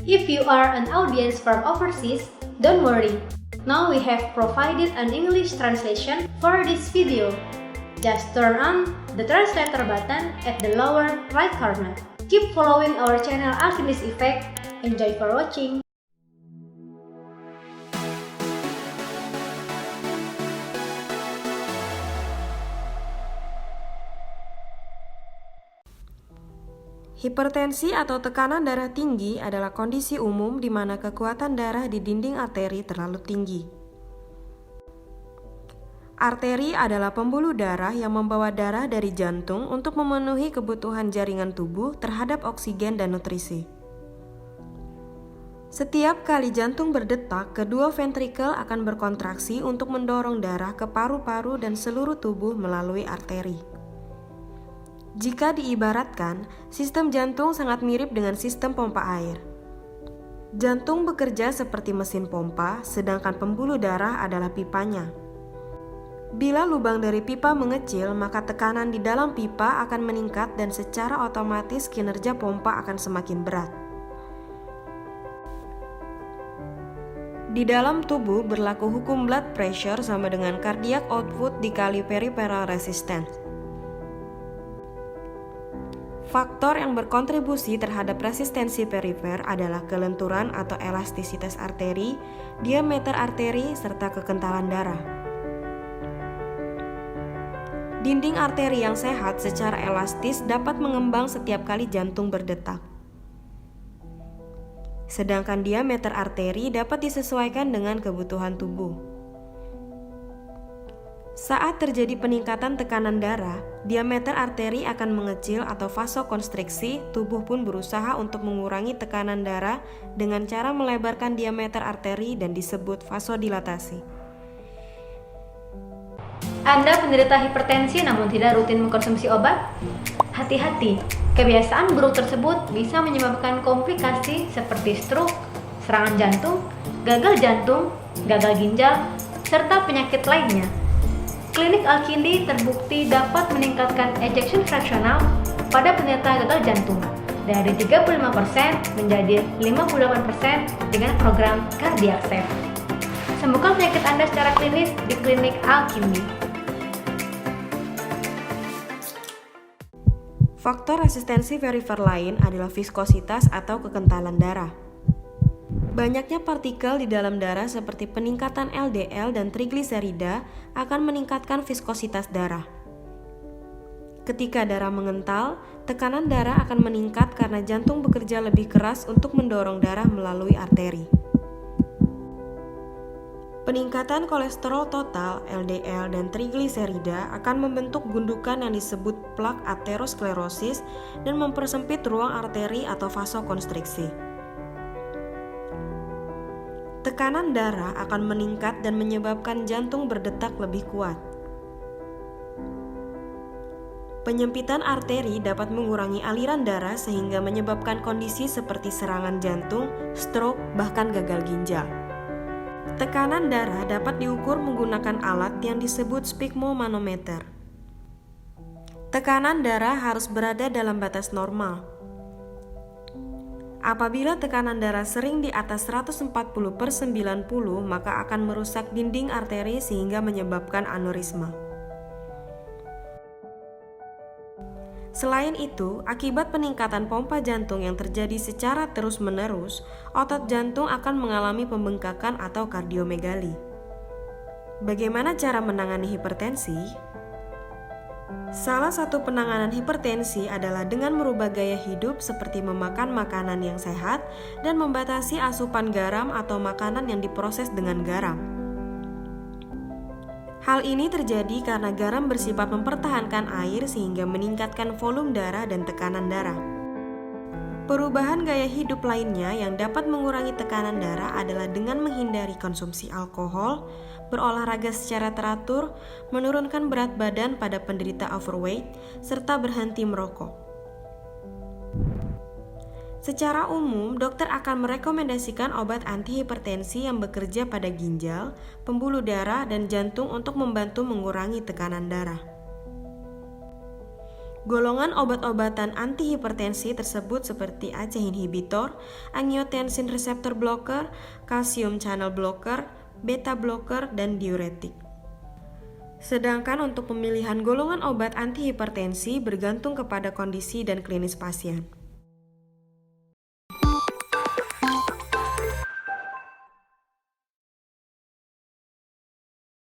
If you are an audience from overseas, don't worry. Now we have provided an English translation for this video. Just turn on the translator button at the lower right corner. Keep following our channel Alchemist Effect. Enjoy for watching. Hipertensi atau tekanan darah tinggi adalah kondisi umum di mana kekuatan darah di dinding arteri terlalu tinggi. Arteri adalah pembuluh darah yang membawa darah dari jantung untuk memenuhi kebutuhan jaringan tubuh terhadap oksigen dan nutrisi. Setiap kali jantung berdetak, kedua ventrikel akan berkontraksi untuk mendorong darah ke paru-paru dan seluruh tubuh melalui arteri. Jika diibaratkan, sistem jantung sangat mirip dengan sistem pompa air. Jantung bekerja seperti mesin pompa, sedangkan pembuluh darah adalah pipanya. Bila lubang dari pipa mengecil, maka tekanan di dalam pipa akan meningkat dan secara otomatis kinerja pompa akan semakin berat. Di dalam tubuh berlaku hukum blood pressure sama dengan cardiac output dikali peripheral resistance. Faktor yang berkontribusi terhadap resistensi perifer adalah kelenturan atau elastisitas arteri, diameter arteri, serta kekentalan darah. Dinding arteri yang sehat secara elastis dapat mengembang setiap kali jantung berdetak. Sedangkan diameter arteri dapat disesuaikan dengan kebutuhan tubuh. Saat terjadi peningkatan tekanan darah, diameter arteri akan mengecil atau vasokonstriksi. Tubuh pun berusaha untuk mengurangi tekanan darah dengan cara melebarkan diameter arteri dan disebut vasodilatasi. Anda penderita hipertensi namun tidak rutin mengkonsumsi obat? Hati-hati, kebiasaan buruk tersebut bisa menyebabkan komplikasi seperti stroke, serangan jantung, gagal ginjal, serta penyakit lainnya. Klinik Alkindi terbukti dapat meningkatkan ejection fractional pada penderita gagal jantung dari 35% menjadi 58% dengan program Cardiac Safe. Sembuhkan penyakit Anda secara klinis di Klinik Alkindi. Faktor resistensi perifer lain adalah viskositas atau kekentalan darah. Banyaknya partikel di dalam darah seperti peningkatan LDL dan trigliserida akan meningkatkan viskositas darah. Ketika darah mengental, tekanan darah akan meningkat karena jantung bekerja lebih keras untuk mendorong darah melalui arteri. Peningkatan kolesterol total, LDL, dan trigliserida akan membentuk gundukan yang disebut plak aterosklerosis dan mempersempit ruang arteri atau vasokonstriksi. Tekanan darah akan meningkat dan menyebabkan jantung berdetak lebih kuat. Penyempitan arteri dapat mengurangi aliran darah sehingga menyebabkan kondisi seperti serangan jantung, stroke, bahkan gagal ginjal. Tekanan darah dapat diukur menggunakan alat yang disebut sphygmomanometer. Tekanan darah harus berada dalam batas normal. Apabila tekanan darah sering di atas 140/90, maka akan merusak dinding arteri sehingga menyebabkan aneurisma. Selain itu, akibat peningkatan pompa jantung yang terjadi secara terus-menerus, otot jantung akan mengalami pembengkakan atau kardiomegali. Bagaimana cara menangani hipertensi? Salah satu penanganan hipertensi adalah dengan merubah gaya hidup seperti memakan makanan yang sehat dan membatasi asupan garam atau makanan yang diproses dengan garam. Hal ini terjadi karena garam bersifat mempertahankan air sehingga meningkatkan volume darah dan tekanan darah. Perubahan gaya hidup lainnya yang dapat mengurangi tekanan darah adalah dengan menghindari konsumsi alkohol, berolahraga secara teratur, menurunkan berat badan pada penderita overweight, serta berhenti merokok. Secara umum, dokter akan merekomendasikan obat antihipertensi yang bekerja pada ginjal, pembuluh darah, dan jantung untuk membantu mengurangi tekanan darah. Golongan obat-obatan antihipertensi tersebut seperti ACE inhibitor, angiotensin receptor blocker, kalsium channel blocker, beta blocker, dan diuretik. Sedangkan untuk pemilihan golongan obat antihipertensi bergantung kepada kondisi dan klinis pasien.